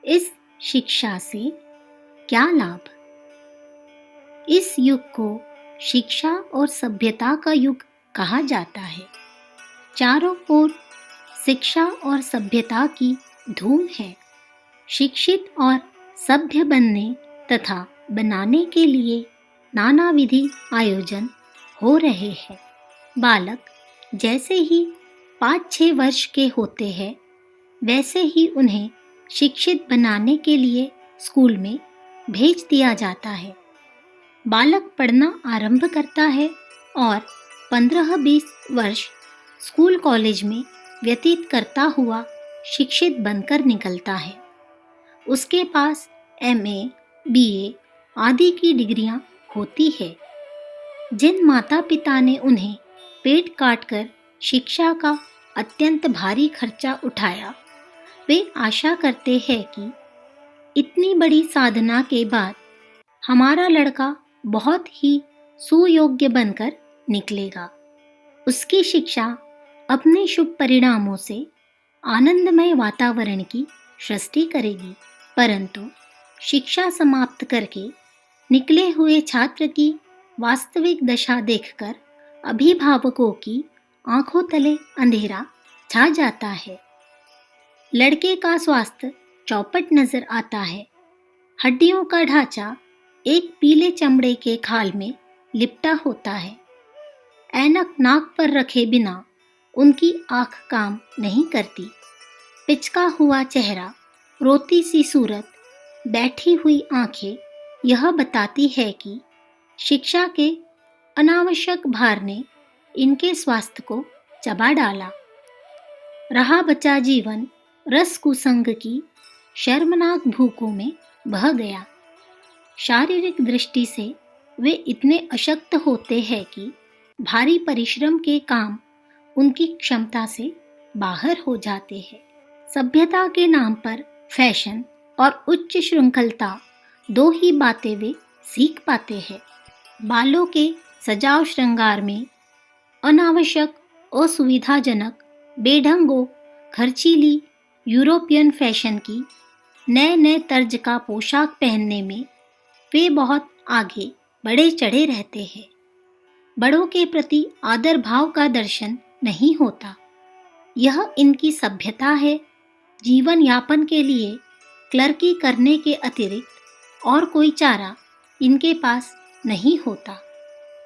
इस शिक्षा से क्या लाभ? इस युग को शिक्षा और सभ्यता का युग कहा जाता है। चारों ओर शिक्षा और सभ्यता की धूम है। शिक्षित और सभ्य बनने तथा बनाने के लिए नानाविधि आयोजन हो रहे हैं। बालक जैसे ही 5-6 वर्ष के होते हैं, वैसे ही उन्हें शिक्षित बनाने के लिए स्कूल में भेज दिया जाता है। बालक पढ़ना आरंभ करता है और 15-20 वर्ष स्कूल कॉलेज में व्यतीत करता हुआ शिक्षित बनकर निकलता है। उसके पास MA, BA आदि की डिग्रियां होती है। जिन माता पिता ने उन्हें पेट काटकर शिक्षा का अत्यंत भारी खर्चा उठाया, वे आशा करते हैं कि इतनी बड़ी साधना के बाद हमारा लड़का बहुत ही सुयोग्य बनकर निकलेगा। उसकी शिक्षा अपने शुभ परिणामों से आनंदमय वातावरण की सृष्टि करेगी। परंतु शिक्षा समाप्त करके निकले हुए छात्र की वास्तविक दशा देखकर अभिभावकों की आंखों तले अंधेरा छा जाता है। लड़के का स्वास्थ्य चौपट नजर आता है। हड्डियों का ढांचा एक पीले चमड़े के खाल में लिपटा होता है। ऐनक नाक पर रखे बिना उनकी आंख काम नहीं करती। पिचका हुआ चेहरा, रोती सी सूरत, बैठी हुई आंखें यह बताती है कि शिक्षा के अनावश्यक भार ने इनके स्वास्थ्य को चबा डाला। रहा बचा जीवन रस कुसंग की शर्मनाक भूखों में बह गया। शारीरिक दृष्टि से वे इतने अशक्त होते हैं कि भारी परिश्रम के काम उनकी क्षमता से बाहर हो जाते हैं। सभ्यता के नाम पर फैशन और उच्च श्रृंखलता, दो ही बातें वे सीख पाते हैं। बालों के सजाव श्रृंगार में अनावश्यक, असुविधाजनक, बेढंगों, खर्चीली यूरोपियन फैशन की नए नए तर्ज का पोशाक पहनने में वे बहुत आगे बढ़े चढ़े रहते हैं। बड़ों के प्रति आदर भाव का दर्शन नहीं होता। यह इनकी सभ्यता है। जीवन यापन के लिए क्लर्की करने के अतिरिक्त और कोई चारा इनके पास नहीं होता।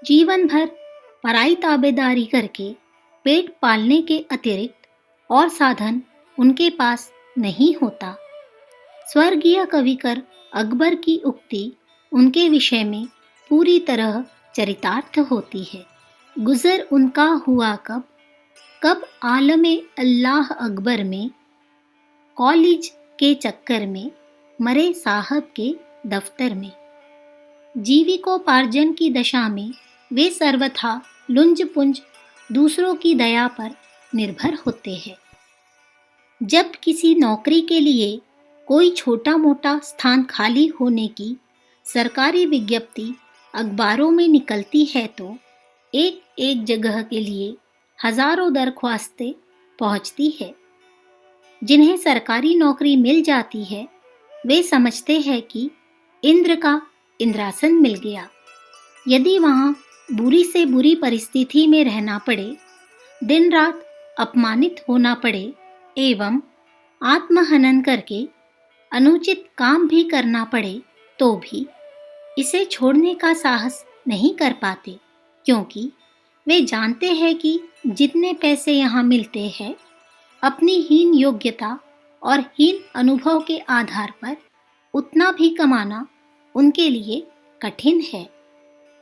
जीवन भर पराई ताबेदारी करके पेट पालने के अतिरिक्त और साधन उनके पास नहीं होता। स्वर्गीय कविकर अकबर की उक्ति उनके विषय में पूरी तरह चरितार्थ होती है। गुजर उनका हुआ कब, कब आलमे अल्लाह अकबर में, कॉलेज के चक्कर में, मरे साहब के दफ्तर में। जीविकोपार्जन की दशा में वे सर्वथा लुंज पुंज दूसरों की दया पर निर्भर होते हैं। जब किसी नौकरी के लिए कोई छोटा मोटा स्थान खाली होने की सरकारी विज्ञप्ति अखबारों में निकलती है तो एक एक जगह के लिए हजारों दरख्वास्तें पहुंचती है। जिन्हें सरकारी नौकरी मिल जाती है, वे समझते हैं कि इंद्र का इंद्रासन मिल गया। यदि वहां बुरी से बुरी परिस्थिति में रहना पड़े, दिन रात अपमानित होना पड़े एवं आत्महनन करके अनुचित काम भी करना पड़े, तो भी इसे छोड़ने का साहस नहीं कर पाते, क्योंकि वे जानते हैं कि जितने पैसे यहाँ मिलते हैं, अपनी हीन योग्यता और हीन अनुभव के आधार पर उतना भी कमाना उनके लिए कठिन है।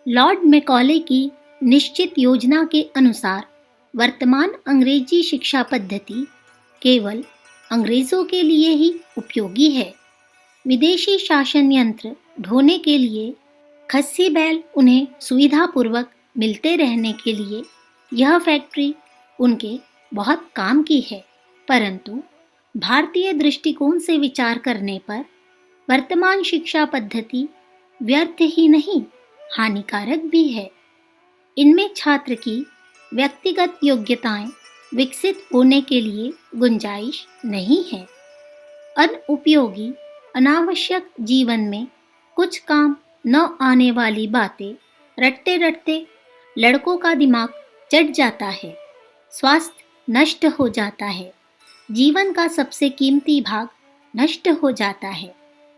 लॉर्ड मैकॉले की निश्चित योजना के अनुसार वर्तमान अंग्रेजी शिक्षा पद्धति केवल अंग्रेजों के लिए ही उपयोगी है। विदेशी शासन यंत्र ढोने के लिए खस्सी बैल उन्हें सुविधापूर्वक मिलते रहने के लिए यह फैक्ट्री उनके बहुत काम की है। परंतु भारतीय दृष्टिकोण से विचार करने पर वर्तमान शिक्षा पद्धति व्यर्थ ही नहीं, हानिकारक भी है। इनमें छात्र की व्यक्तिगत योग्यताएं विकसित होने के लिए गुंजाइश नहीं है। अनुपयोगी अनावश्यक जीवन में कुछ काम न आने वाली बातें रटते रटते लड़कों का दिमाग चट जाता है, स्वास्थ्य नष्ट हो जाता है, जीवन का सबसे कीमती भाग नष्ट हो जाता है।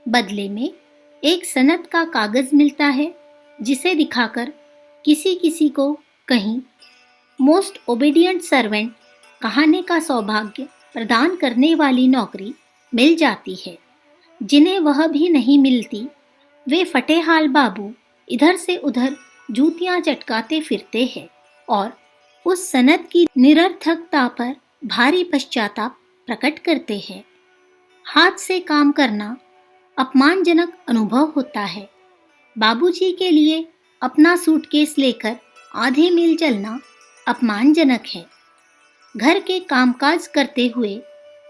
बदले में एक सनद का कागज मिलता है जिसे दिखाकर किसी किसी को कहीं मोस्ट ओबीडियंट सर्वेंट कहने का सौभाग्य प्रदान करने वाली नौकरी मिल जाती है। जिन्हें वह भी नहीं मिलती, वे फटेहाल बाबू इधर से उधर जूतियां चटकाते फिरते हैं और उस सनद की निरर्थकता पर भारी पश्चाताप प्रकट करते हैं। हाथ से काम करना अपमानजनक अनुभव होता है। बाबूजी के लिए अपना सूटकेस लेकर आधे मील चलना अपमानजनक है। घर के कामकाज करते हुए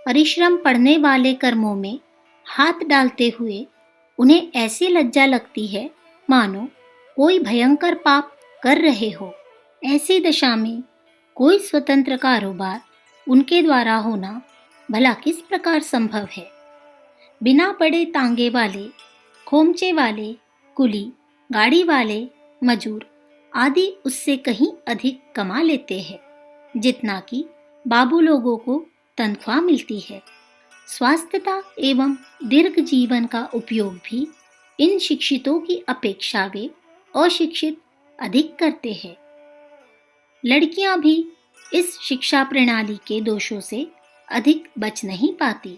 परिश्रम पड़ने वाले कर्मों में हाथ डालते हुए उन्हें ऐसी लज्जा लगती है मानो कोई भयंकर पाप कर रहे हो। ऐसी दशा में कोई स्वतंत्र कारोबार उनके द्वारा होना भला किस प्रकार संभव है। बिना पड़े तांगे वाले, खोमचे वाले, कुली, गाड़ी वाले, मजूर आदि उससे कहीं अधिक कमा लेते हैं जितना कि बाबू लोगों को तनख्वाह मिलती है। स्वास्थ्यता एवं दीर्घ जीवन का उपयोग भी इन शिक्षितों की अपेक्षा वे अशिक्षित अधिक करते हैं। लड़कियां भी इस शिक्षा प्रणाली के दोषों से अधिक बच नहीं पाती।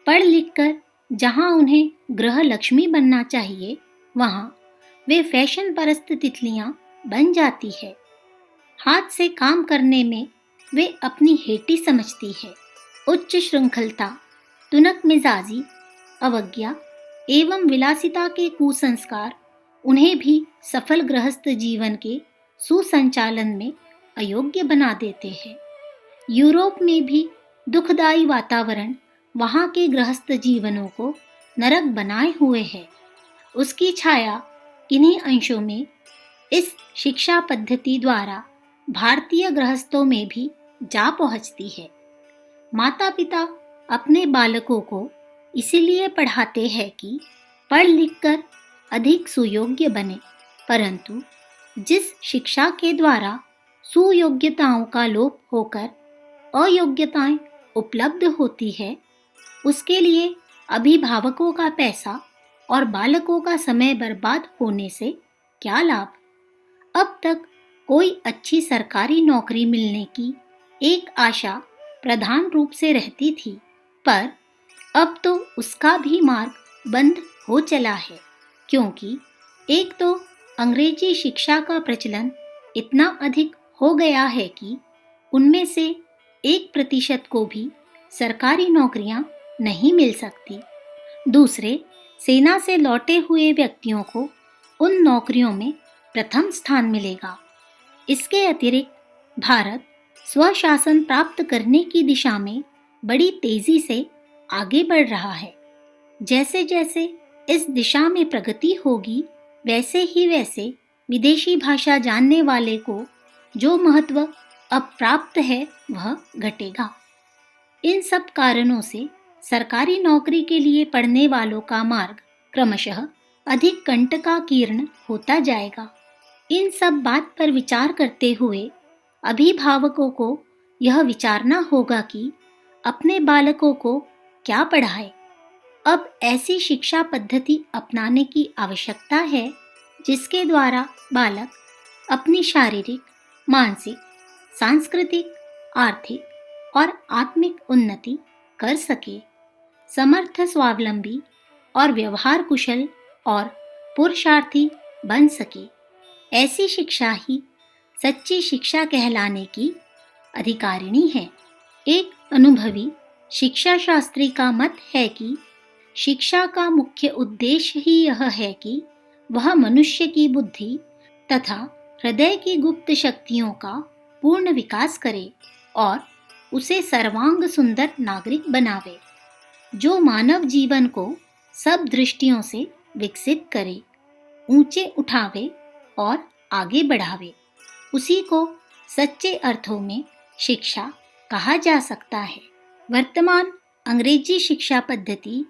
पढ़ लिख कर जहां उन्हें गृह लक्ष्मी बनना चाहिए, वहां वे फैशन परस्त तितलियां बन जाती है। हाथ से काम करने में वे अपनी हेटी समझती है। उच्च श्रृंखलता, तुनक मिजाजी, अवज्ञा एवं विलासिता के कुसंस्कार उन्हें भी सफल गृहस्थ जीवन के सुसंचालन में अयोग्य बना देते हैं। यूरोप में भी दुखदायी वातावरण वहां के गृहस्थ जीवनों को नरक बनाए हुए है। उसकी छाया किन्हीं अंशों में इस शिक्षा पद्धति द्वारा भारतीय गृहस्थों में भी जा पहुंचती है। माता पिता अपने बालकों को इसीलिए पढ़ाते हैं कि पढ़ लिख कर अधिक सुयोग्य बने, परंतु जिस शिक्षा के द्वारा सुयोग्यताओं का लोप होकर अयोग्यताएं उपलब्ध होती है, उसके लिए अभिभावकों का पैसा और बालकों का समय बर्बाद होने से क्या लाभ। अब तक कोई अच्छी सरकारी नौकरी मिलने की एक आशा प्रधान रूप से रहती थी, पर अब तो उसका भी मार्ग बंद हो चला है, क्योंकि एक तो अंग्रेजी शिक्षा का प्रचलन इतना अधिक हो गया है कि उनमें से 1% को भी सरकारी नौकरियां नहीं मिल सकती। दूसरे, सेना से लौटे हुए व्यक्तियों को उन नौकरियों में प्रथम स्थान मिलेगा। इसके अतिरिक्त भारत स्वशासन प्राप्त करने की दिशा में बड़ी तेजी से आगे बढ़ रहा है। जैसे जैसे इस दिशा में प्रगति होगी, वैसे ही वैसे विदेशी भाषा जानने वाले को जो महत्व अब प्राप्त है वह घटेगा। इन सब कारणों से सरकारी नौकरी के लिए पढ़ने वालों का मार्ग क्रमशः अधिक कंटकाकीर्ण होता जाएगा। इन सब बात पर विचार करते हुए अभिभावकों को यह विचारना होगा कि अपने बालकों को क्या पढ़ाए। अब ऐसी शिक्षा पद्धति अपनाने की आवश्यकता है जिसके द्वारा बालक अपनी शारीरिक, मानसिक, सांस्कृतिक, आर्थिक और आत्मिक उन्नति कर सके, समर्थ, स्वावलंबी और व्यवहार कुशल और पुरुषार्थी बन सके। ऐसी शिक्षा ही सच्ची शिक्षा कहलाने की अधिकारिणी है। एक अनुभवी शिक्षा शास्त्री का मत है कि शिक्षा का मुख्य उद्देश्य ही यह है कि वह मनुष्य की बुद्धि तथा हृदय की गुप्त शक्तियों का पूर्ण विकास करे और उसे सर्वांग सुंदर नागरिक बनावे, जो मानव जीवन को सब दृष्टियों से विकसित करे, ऊंचे उठावे और आगे बढ़ावे। उसी को सच्चे अर्थों में शिक्षा कहा जा सकता है। वर्तमान अंग्रेजी शिक्षा पद्धति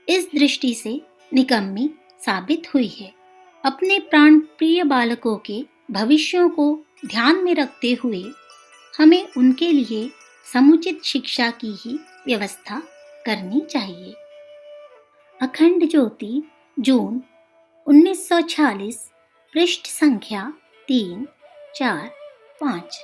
इस दृष्टि से निकम्मी साबित हुई है। अपने प्राण प्रिय बालकों के भविष्यों को ध्यान में रखते हुए हमें उनके लिए समुचित शिक्षा की ही व्यवस्था करनी चाहिए। अखंड ज्योति, जून 1946, पृष्ठ संख्या 3, 4, 5।